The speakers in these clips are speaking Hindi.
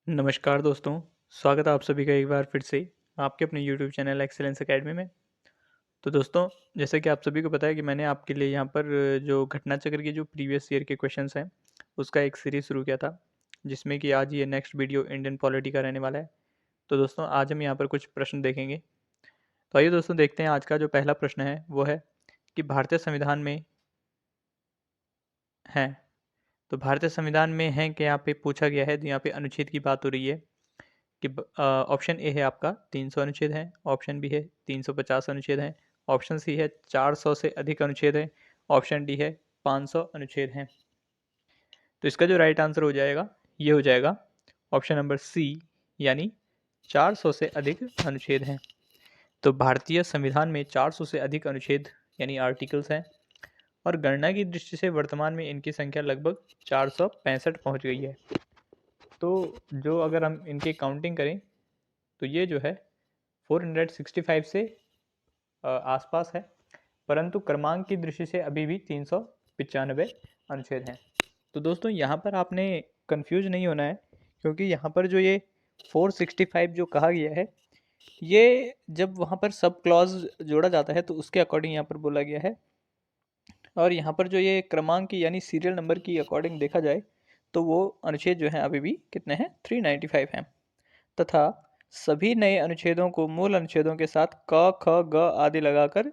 नमस्कार दोस्तों, स्वागत है आप सभी का एक बार फिर से आपके अपने यूट्यूब चैनल एक्सीलेंस एकेडमी में। तो दोस्तों, जैसे कि आप सभी को पता है कि मैंने आपके लिए यहाँ पर जो घटना चक्र के जो प्रीवियस ईयर के क्वेश्चंस हैं, उसका एक सीरीज़ शुरू किया था, जिसमें कि आज ये नेक्स्ट वीडियो इंडियन पॉलिटी का रहने वाला है। तो दोस्तों, आज हम यहाँ पर कुछ प्रश्न देखेंगे। तो आइए दोस्तों देखते हैं आज का जो पहला प्रश्न है, वो है कि भारतीय संविधान में है। तो भारतीय संविधान में है कि यहाँ पे पूछा गया है, तो यहाँ पे अनुच्छेद की बात हो रही है कि ऑप्शन ए है आपका 300 अनुच्छेद है, ऑप्शन बी है 350 अनुच्छेद है, ऑप्शन सी है 400 से अधिक अनुच्छेद है, ऑप्शन डी है 500 अनुच्छेद हैं। तो इसका जो राइट आंसर हो जाएगा, ये हो जाएगा ऑप्शन नंबर सी, यानी 400 से अधिक अनुच्छेद हैं। तो भारतीय संविधान में 400 से अधिक अनुच्छेद यानी आर्टिकल्स हैं, और गणना की दृष्टि से वर्तमान में इनकी संख्या लगभग 465 पहुंच गई है। तो जो अगर हम इनकी काउंटिंग करें, तो ये जो है 465 से आसपास है, परंतु क्रमांक की दृष्टि से अभी भी 395 अनुच्छेद हैं। तो दोस्तों, यहाँ पर आपने कंफ्यूज नहीं होना है, क्योंकि यहाँ पर जो ये 465 जो कहा गया है, ये जब वहाँ पर सब क्लॉज जोड़ा जाता है तो उसके अकॉर्डिंग यहाँ पर बोला गया है। और यहाँ पर जो ये क्रमांक की यानी सीरियल नंबर की अकॉर्डिंग देखा जाए, तो वो अनुच्छेद जो है अभी भी कितने हैं, 395 हैं। तथा सभी नए अनुच्छेदों को मूल अनुच्छेदों के साथ क ख ग आदि लगाकर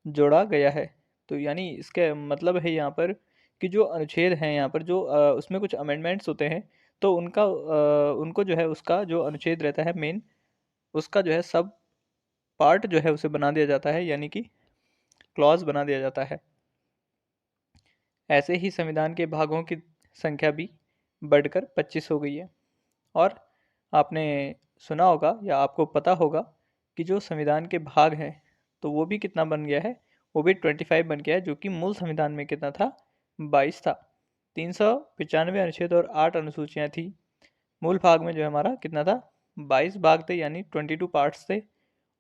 जोड़ा गया है। तो यानी इसके मतलब है यहाँ पर कि जो अनुच्छेद हैं यहाँ पर जो उसमें कुछ अमेंडमेंट्स होते हैं, तो उनको जो है उसका जो अनुच्छेद रहता है मेन, उसका जो है सब पार्ट जो है उसे बना दिया जाता है, यानी कि क्लॉज बना दिया जाता है। ऐसे ही संविधान के भागों की संख्या भी बढ़कर 25 हो गई है। और आपने सुना होगा या आपको पता होगा कि जो संविधान के भाग हैं, तो वो भी कितना बन गया है, वो भी 25 बन गया है, जो कि मूल संविधान में कितना था, 22 था। 395 अनुच्छेद और 8 अनुसूचियाँ थी। मूल भाग में जो हमारा कितना था, 22 भाग थे, यानी 22 पार्ट्स थे,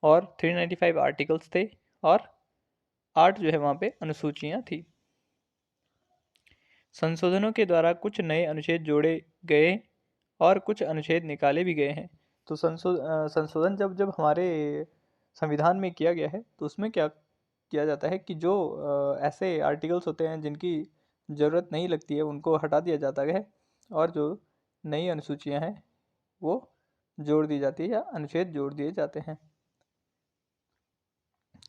और 395 आर्टिकल्स थे, और 8 जो है वहाँ पे अनुसूचियाँ थी। संशोधनों के द्वारा कुछ नए अनुच्छेद जोड़े गए और कुछ अनुच्छेद निकाले भी गए हैं। तो संशोधन जब जब हमारे संविधान में किया गया है, तो उसमें क्या किया जाता है कि जो ऐसे आर्टिकल्स होते हैं जिनकी ज़रूरत नहीं लगती है, उनको हटा दिया जाता है, और जो नई अनुसूचियां हैं वो जोड़ दी जाती है या अनुच्छेद जोड़ दिए जाते हैं।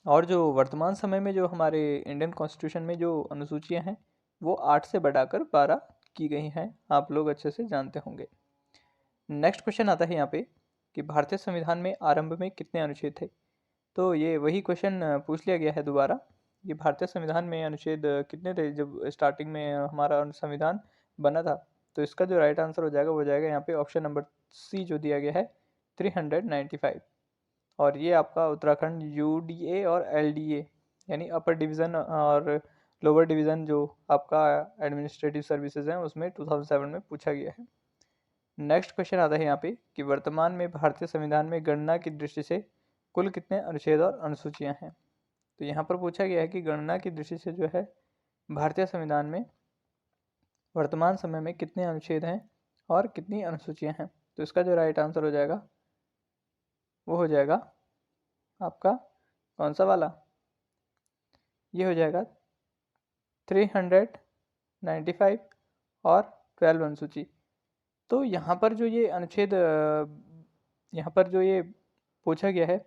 और जो वर्तमान समय में जो हमारे इंडियन कॉन्स्टिट्यूशन में जो अनुसूचियां हैं, वो 8 से बढ़ाकर 12 की गई हैं, आप लोग अच्छे से जानते होंगे। नेक्स्ट क्वेश्चन आता है यहाँ पे कि भारतीय संविधान में आरंभ में कितने अनुच्छेद थे। तो ये वही क्वेश्चन पूछ लिया गया है दोबारा। ये भारतीय संविधान में अनुच्छेद कितने थे जब स्टार्टिंग में हमारा संविधान बना था। तो इसका जो राइट आंसर हो जाएगा वो जाएगा यहाँ पे ऑप्शन नंबर सी जो दिया गया है, 395। और ये आपका उत्तराखंड यूडीए और एलडीए यानी अपर डिवीज़न और लोअर डिवीज़न जो आपका एडमिनिस्ट्रेटिव सर्विसेज हैं, उसमें 2007 में पूछा गया है। नेक्स्ट क्वेश्चन आता है यहाँ पे कि वर्तमान में भारतीय संविधान में गणना की दृष्टि से कुल कितने अनुच्छेद और अनुसूचियां हैं। तो यहाँ पर पूछा गया है कि गणना की दृष्टि से जो है भारतीय संविधान में वर्तमान समय में कितने अनुच्छेद हैं और कितनी अनुसूचियां हैं। तो इसका जो राइट आंसर हो जाएगा वो हो जाएगा आपका कौन सा वाला, ये हो जाएगा 395 और 12 अनुसूची। तो यहाँ पर जो ये अनुच्छेद यहाँ पर जो ये पूछा गया है,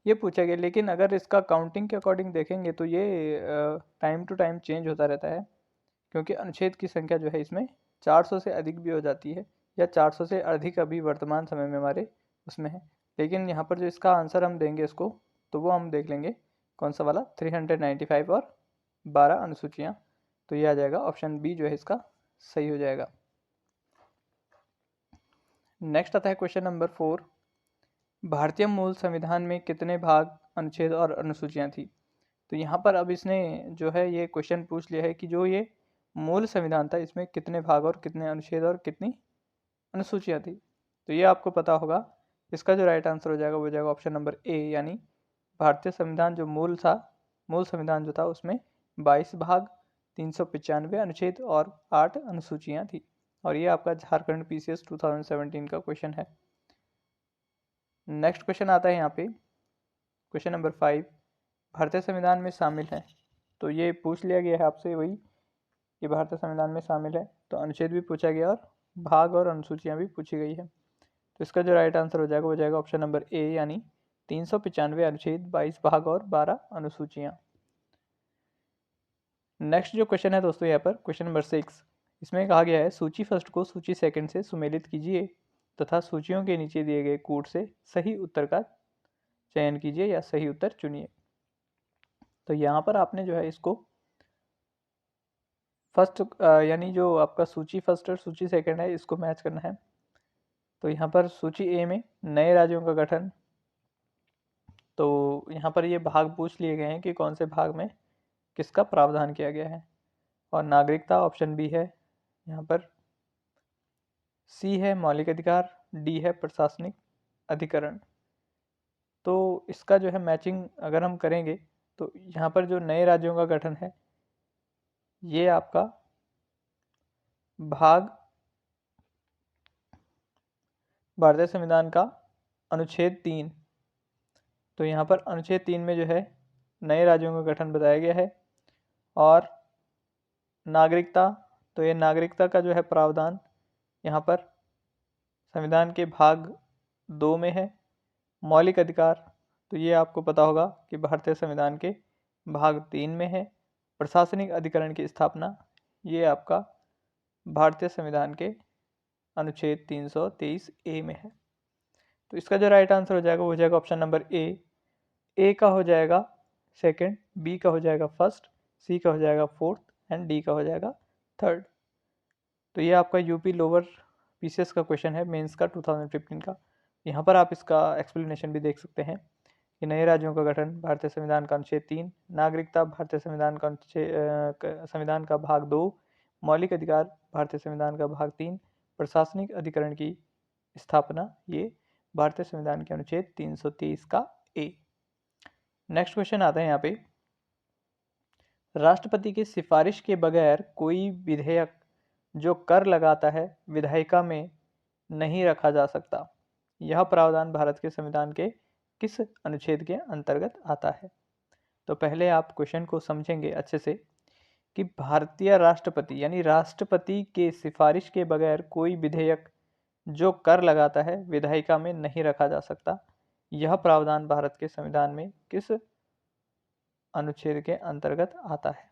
ये पूछा गया, लेकिन अगर इसका काउंटिंग के अकॉर्डिंग देखेंगे तो ये टाइम टू टाइम चेंज होता रहता है, क्योंकि अनुच्छेद की संख्या जो है इसमें 400 से अधिक भी हो जाती है, या 400 से अधिक अभी वर्तमान समय में हमारे उसमें है। लेकिन यहाँ पर जो इसका आंसर हम देंगे इसको, तो वो हम देख लेंगे कौन सा वाला, 395 और 12 अनुसूचियाँ। तो ये आ जाएगा ऑप्शन बी जो है इसका सही हो जाएगा। नेक्स्ट आता है क्वेश्चन नंबर 4। भारतीय मूल संविधान में कितने भाग, अनुच्छेद और अनुसूचियां थी। तो यहाँ पर अब इसने जो है ये क्वेश्चन पूछ लिया है कि जो ये मूल संविधान था, इसमें कितने भाग और कितने अनुच्छेद और कितनी अनुसूचियां थी। तो ये आपको पता होगा। इसका जो राइट आंसर हो जाएगा वो हो जाएगा ऑप्शन नंबर ए, यानी भारतीय संविधान जो मूल संविधान जो था उसमें 22 भाग, 395 अनुच्छेद और 8 अनुसूचियां थी। और ये आपका झारखंड पीसीएस 2017 का क्वेश्चन है। नेक्स्ट क्वेश्चन आता है यहाँ पे क्वेश्चन नंबर 5, भारतीय संविधान में शामिल है। तो ये पूछ लिया गया है आपसे वही कि भारतीय संविधान में शामिल है, तो अनुच्छेद भी पूछा गया और भाग और अनुसूचियाँ भी पूछी गई है। तो इसका जो राइट आंसर हो जाएगा वो जाएगा ऑप्शन नंबर ए, यानी 395 अनुच्छेद, 22 भाग और 12 अनुसूचियाँ। नेक्स्ट जो क्वेश्चन है दोस्तों यहाँ पर क्वेश्चन नंबर 6, इसमें कहा गया है सूची फर्स्ट को सूची सेकंड से सुमेलित कीजिए तथा सूचियों के नीचे दिए गए कोड से सही उत्तर का चयन कीजिए या सही उत्तर चुनिए। तो यहाँ पर आपने जो है इसको फर्स्ट यानी जो आपका सूची फर्स्ट और सूची सेकंड है इसको मैच करना है। तो यहाँ पर सूची ए में नए राज्यों का गठन, तो यहाँ पर ये भाग पूछ लिए गए हैं कि कौन से भाग में किसका प्रावधान किया गया है। और नागरिकता ऑप्शन बी है, यहाँ पर सी है मौलिक अधिकार, डी है प्रशासनिक अधिकरण। तो इसका जो है मैचिंग अगर हम करेंगे तो यहाँ पर जो नए राज्यों का गठन है ये आपका भाग भारतीय संविधान का अनुच्छेद 3, तो यहाँ पर अनुच्छेद 3 में जो है नए राज्यों का गठन बताया गया है। और नागरिकता, तो ये नागरिकता का जो है प्रावधान यहाँ पर संविधान के भाग 2 में है। मौलिक अधिकार, तो ये आपको पता होगा कि भारतीय संविधान के भाग 3 में है। प्रशासनिक अधिकरण की स्थापना ये आपका भारतीय संविधान के अनुच्छेद 323 ए में है। तो इसका जो राइट आंसर हो जाएगा वो हो जाएगा ऑप्शन नंबर ए का हो जाएगा सेकंड, बी का हो जाएगा फर्स्ट, सी का हो जाएगा फोर्थ एंड डी का हो जाएगा थर्ड। तो ये आपका यूपी लोअर पीसीएस का क्वेश्चन है मेंस का 2015 का। यहाँ पर आप इसका एक्सप्लेनेशन भी देख सकते हैं कि नए राज्यों का गठन भारतीय संविधान का अनुच्छेद 3, नागरिकता भारतीय संविधान का संविधान का भाग 2, मौलिक अधिकार भारतीय संविधान का भाग 3, प्रशासनिक अधिकरण की स्थापना ये भारतीय संविधान के अनुच्छेद 323 का ए। नेक्स्ट क्वेश्चन आता है यहाँ पे, राष्ट्रपति की सिफारिश के बगैर कोई विधेयक जो कर लगाता है विधायिका में नहीं रखा जा सकता। यह प्रावधान भारत के संविधान के किस अनुच्छेद के अंतर्गत आता है। तो पहले आप क्वेश्चन को समझेंगे अच्छे से कि भारतीय राष्ट्रपति यानी राष्ट्रपति के सिफारिश के बगैर कोई विधेयक जो कर लगाता है विधायिका में नहीं रखा जा सकता। यह प्रावधान भारत के संविधान में किस अनुच्छेद के अंतर्गत आता है।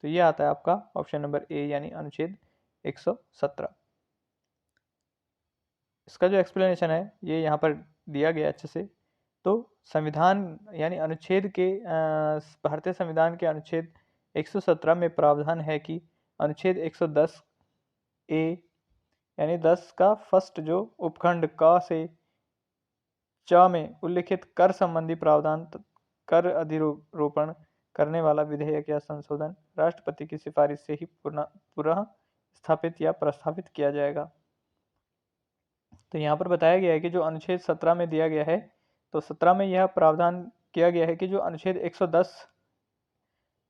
तो ये आता है आपका ऑप्शन नंबर ए, यानी अनुच्छेद 117। इसका जो एक्सप्लेनेशन है ये यहाँ पर दिया गया अच्छे से। तो संविधान यानी अनुच्छेद के भारतीय संविधान के अनुच्छेद 117 में प्रावधान है कि अनुच्छेद 110 ए यानी 10 का फर्स्ट जो उपखंड क से च में उल्लिखित कर संबंधी प्रावधान कर अधिरोपण करने वाला विधेयक या संशोधन राष्ट्रपति की सिफारिश से ही पुनः स्थापित या प्रस्तावित किया जाएगा। तो यहाँ पर बताया गया है कि जो अनुच्छेद 17 में दिया गया है, तो 17 में यह प्रावधान किया गया है कि जो अनुच्छेद 110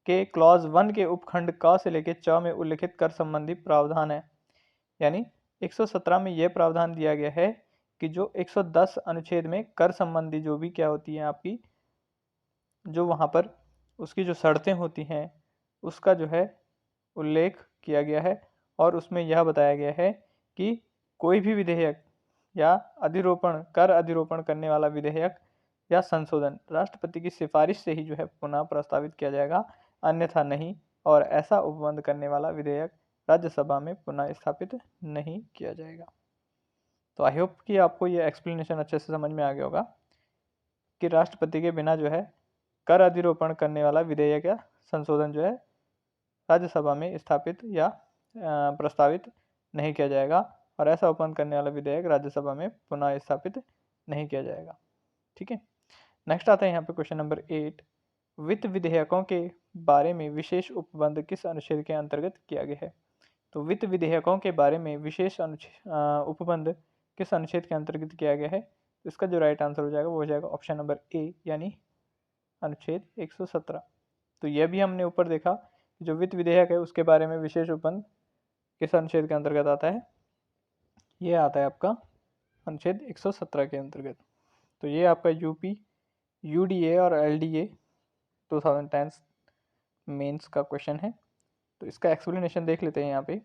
के क्लॉज 1 के उपखंड क से लेकर च में उल्लिखित कर संबंधी प्रावधान है, यानी 117 में यह प्रावधान दिया गया है कि जो 110 अनुच्छेद में कर संबंधी जो भी क्या होती है आपकी जो वहाँ पर उसकी जो शर्तें होती हैं उसका जो है उल्लेख किया गया है। और उसमें यह बताया गया है कि कोई भी विधेयक या कर अधिरोपण करने वाला विधेयक या संशोधन राष्ट्रपति की सिफारिश से ही जो है पुनः प्रस्तावित किया जाएगा, अन्यथा नहीं। और ऐसा उपबंध करने वाला विधेयक राज्यसभा में पुनः स्थापित नहीं किया जाएगा। तो आई होप कि आपको ये एक्सप्लेनेशन अच्छे से समझ में आ गया होगा कि राष्ट्रपति के बिना जो है कर अधिरोपण करने वाला विधेयक या संशोधन जो है राज्यसभा में स्थापित या प्रस्तावित नहीं किया जाएगा, और ऐसा उपबंध करने वाला विधेयक राज्यसभा में पुनः स्थापित नहीं किया जाएगा। ठीक है, नेक्स्ट आता है यहाँ पे क्वेश्चन नंबर 8, वित्त विधेयकों के बारे में विशेष उपबंध किस अनुच्छेद के अंतर्गत किया गया है। तो वित्त विधेयकों के बारे में विशेष उपबंध किस अनुच्छेद के अंतर्गत किया गया है। तो इसका जो राइट आंसर हो जाएगा वो हो जाएगा ऑप्शन नंबर ए, यानी अनुच्छेद 117। तो यह भी हमने ऊपर देखा जो वित्त विधेयक है उसके बारे में विशेष उपबंध किस अनुच्छेद के अंतर्गत आता है, ये आता है आपका अनुच्छेद 117 के अंतर्गत। तो ये आपका यूपी यूडीए और एलडीए 2010 मेंस का क्वेश्चन है। तो इसका एक्सप्लेनेशन देख लेते हैं यहाँ पे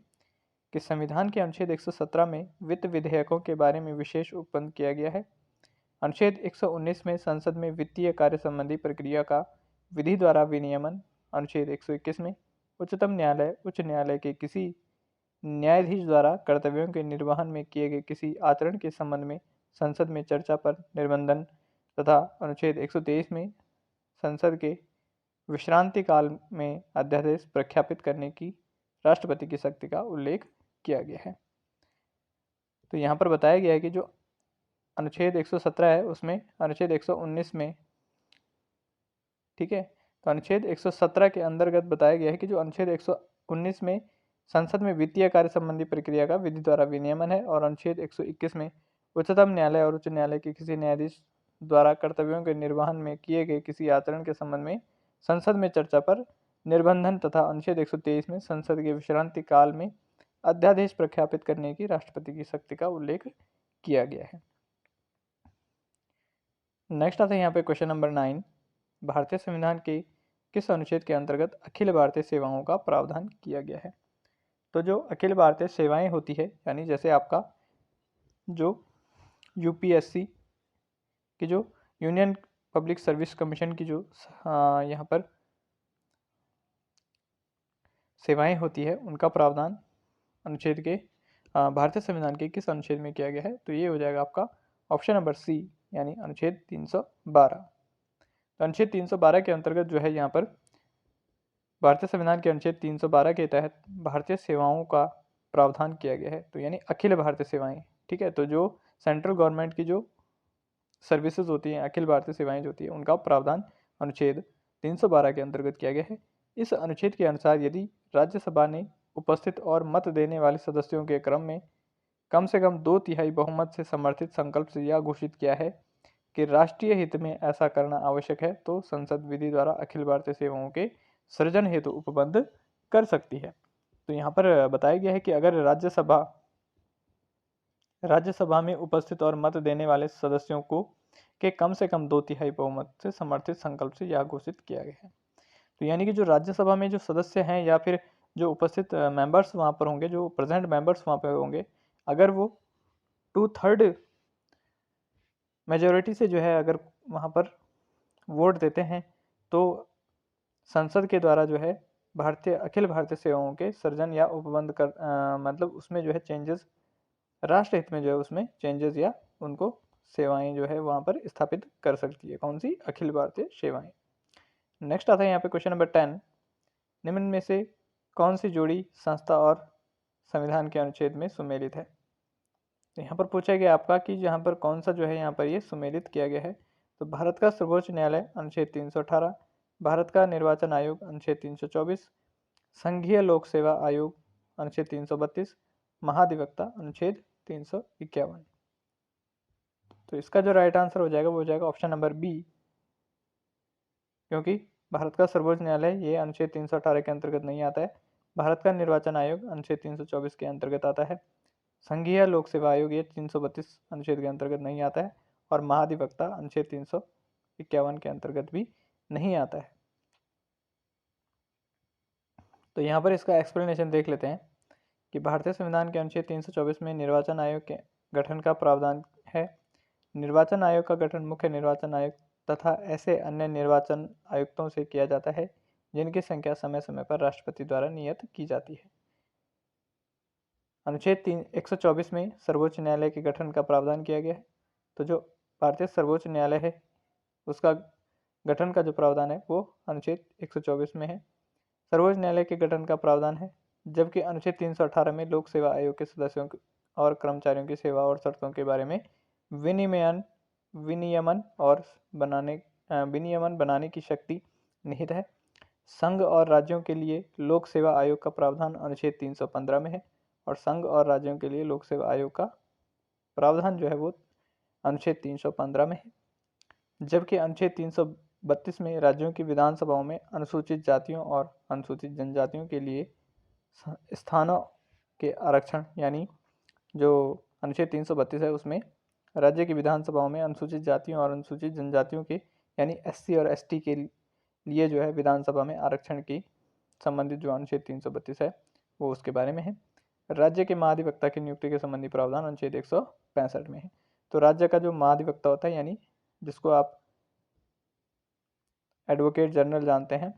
कि संविधान के अनुच्छेद 117 में वित्त विधेयकों के बारे में विशेष उपबंध किया गया है। अनुच्छेद 119 में संसद में वित्तीय कार्य संबंधी प्रक्रिया का विधि द्वारा विनियमन। अनुच्छेद 121 में उच्चतम न्यायालय उच्च न्यायालय के किसी न्यायाधीश द्वारा कर्तव्यों के निर्वहन में किए गए किसी आचरण के संबंध में संसद में चर्चा पर निर्बंधन तथा अनुच्छेद 123 में संसद के विश्रांति काल में अध्यादेश प्रख्यापित करने की राष्ट्रपति की शक्ति का उल्लेख किया गया है। तो यहाँ पर बताया गया है कि जो अनुच्छेद 117 है उसमें अनुच्छेद 119 में, ठीक है, तो अनुच्छेद 117 के अंतर्गत बताया गया है कि जो अनुच्छेद 119 में संसद में वित्तीय कार्य संबंधी प्रक्रिया का विधि द्वारा विनियमन है और अनुच्छेद 121 में उच्चतम न्यायालय और उच्च न्यायालय के किसी न्यायाधीश द्वारा कर्तव्यों के निर्वहन में किए गए किसी आचरण के संबंध में संसद में चर्चा पर निर्बंधन तथा अनुच्छेद 123 में संसद के विश्रांति काल में अध्यादेश प्रख्यापित करने की राष्ट्रपति की शक्ति का उल्लेख किया गया है। नेक्स्ट आता है यहाँ पे क्वेश्चन नंबर 9, भारतीय संविधान के किस अनुच्छेद के अंतर्गत अखिल भारतीय सेवाओं का प्रावधान किया गया है। तो जो अखिल भारतीय सेवाएं होती है, यानी जैसे आपका जो यूपीएससी की जो यूनियन पब्लिक सर्विस कमीशन की जो यहाँ पर सेवाएं होती है उनका प्रावधान अनुच्छेद के भारतीय संविधान के किस अनुच्छेद में किया गया है। तो ये हो जाएगा आपका ऑप्शन नंबर सी, यानी अनुच्छेद 312। तो अनुच्छेद 312 के अंतर्गत जो है यहाँ पर भारतीय संविधान के अनुच्छेद 312 के तहत भारतीय सेवाओं का प्रावधान किया गया है। तो यानी अखिल भारतीय सेवाएं, ठीक है, तो जो सेंट्रल गवर्नमेंट की जो सर्विसेज होती हैं, अखिल भारतीय सेवाएं जो होती है उनका प्रावधान अनुच्छेद 312 के अंतर्गत किया गया है। इस अनुच्छेद के अनुसार यदि राज्यसभा ने उपस्थित और मत देने वाले सदस्यों के क्रम में कम से कम 2/3 बहुमत से समर्थित संकल्प से यह घोषित किया है कि राष्ट्रीय हित में ऐसा करना आवश्यक है, तो संसद विधि द्वारा अखिल भारतीय सेवाओं के सृजन हेतु उपबंध कर सकती है। तो यहाँ पर बताया गया है कि अगर राज्यसभा में उपस्थित और मत देने वाले सदस्यों को के कम से कम 2/3 बहुमत से समर्थित संकल्प से यह घोषित किया गया है। तो यानी कि जो राज्यसभा में जो सदस्य हैं या फिर जो उपस्थित मेंबर्स वहाँ पर होंगे, जो प्रेजेंट मेंबर्स वहाँ पर होंगे, अगर वो 2/3 मेजोरिटी से जो है अगर वहाँ पर वोट देते हैं तो संसद के द्वारा जो है अखिल भारतीय सेवाओं के सृजन या उपबंध कर मतलब उसमें जो है चेंजेस, राष्ट्र हित में जो है उसमें चेंजेस या उनको सेवाएं जो है वहाँ पर स्थापित कर सकती है। कौन सी? अखिल भारतीय सेवाएं। नेक्स्ट आता है यहाँ पे क्वेश्चन नंबर 10, निम्न में से कौन सी जोड़ी संस्था और संविधान के अनुच्छेद में सुमेलित है। तो यहाँ पर पूछा गया आपका कि यहाँ पर कौन सा जो है यहाँ पर ये सुमेलित किया गया है। तो भारत का सर्वोच्च न्यायालय अनुच्छेद 318, भारत का निर्वाचन आयोग अनुच्छेद 324, संघीय लोक सेवा आयोग अनुच्छेद 332, महाधिवक्ता अनुच्छेद 351। तो इसका जो राइट आंसर हो जाएगा वो हो जाएगा ऑप्शन नंबर बी, क्योंकि भारत का सर्वोच्च न्यायालय ये अनुच्छेद 318 के अंतर्गत नहीं आता है। भारत का निर्वाचन आयोग अनुच्छेद 324 के अंतर्गत आता है। संघीय लोक सेवा आयोग ये 332 अनुच्छेद के अंतर्गत नहीं आता है और महाधिवक्ता अनुच्छेद 351 के अंतर्गत भी नहीं आता है। तो यहाँ पर इसका एक्सप्लेनेशन देख लेते हैं कि भारतीय संविधान के अनुच्छेद 324 में निर्वाचन आयोग के गठन का प्रावधान है। निर्वाचन आयोग का गठन मुख्य निर्वाचन आयुक्त तथा ऐसे अन्य निर्वाचन आयुक्तों से किया जाता है जिनकी संख्या समय समय पर राष्ट्रपति द्वारा नियत की जाती है। अनुच्छेद 124 में सर्वोच्च न्यायालय के गठन का प्रावधान किया गया है। तो जो भारतीय सर्वोच्च न्यायालय है उसका गठन का जो प्रावधान है वो अनुच्छेद 124 में है। सर्वोच्च न्यायालय के गठन का प्रावधान है, जबकि अनुच्छेद 318 में लोक सेवा आयोग के सदस्यों और कर्मचारियों की सेवा और शर्तों के बारे में विनियमन बनाने की शक्ति निहित है। संघ और राज्यों के लिए लोक सेवा आयोग का प्रावधान अनुच्छेद 315 में है और संघ और राज्यों के लिए लोक सेवा आयोग का प्रावधान जो है वो अनुच्छेद 315 में है। जबकि अनुच्छेद 332 में राज्यों की विधानसभाओं में अनुसूचित जातियों और अनुसूचित जनजातियों के लिए स्थानों के आरक्षण, यानी जो अनुच्छेद 332 है उसमें राज्य की विधानसभाओं में अनुसूचित जातियों और अनुसूचित जनजातियों के यानी SC और ST के लिए जो है विधानसभा में आरक्षण की संबंधित जो अनुच्छेद 332 है वो उसके बारे में है। राज्य के महाधिवक्ता की नियुक्ति के संबंधी प्रावधान अनुच्छेद 165 में है। तो राज्य का जो महाधिवक्ता होता है यानी जिसको आप एडवोकेट जनरल जानते हैं,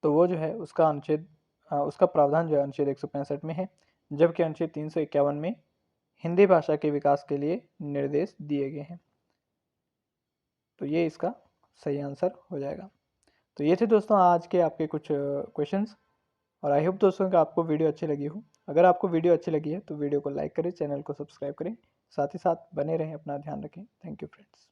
तो वो जो है उसका प्रावधान जो है अनुच्छेद 165 में है, जबकि अनुच्छेद 351 में हिंदी भाषा के विकास के लिए निर्देश दिए गए हैं। तो ये इसका सही आंसर हो जाएगा। तो ये थे दोस्तों आज के आपके कुछ क्वेश्चंस, और आई होप दोस्तों कि आपको वीडियो अच्छी लगी हो। अगर आपको वीडियो अच्छी लगी है तो वीडियो को लाइक करें, चैनल को सब्सक्राइब करें, साथ ही साथ बने रहें, अपना ध्यान रखें। Thank you friends.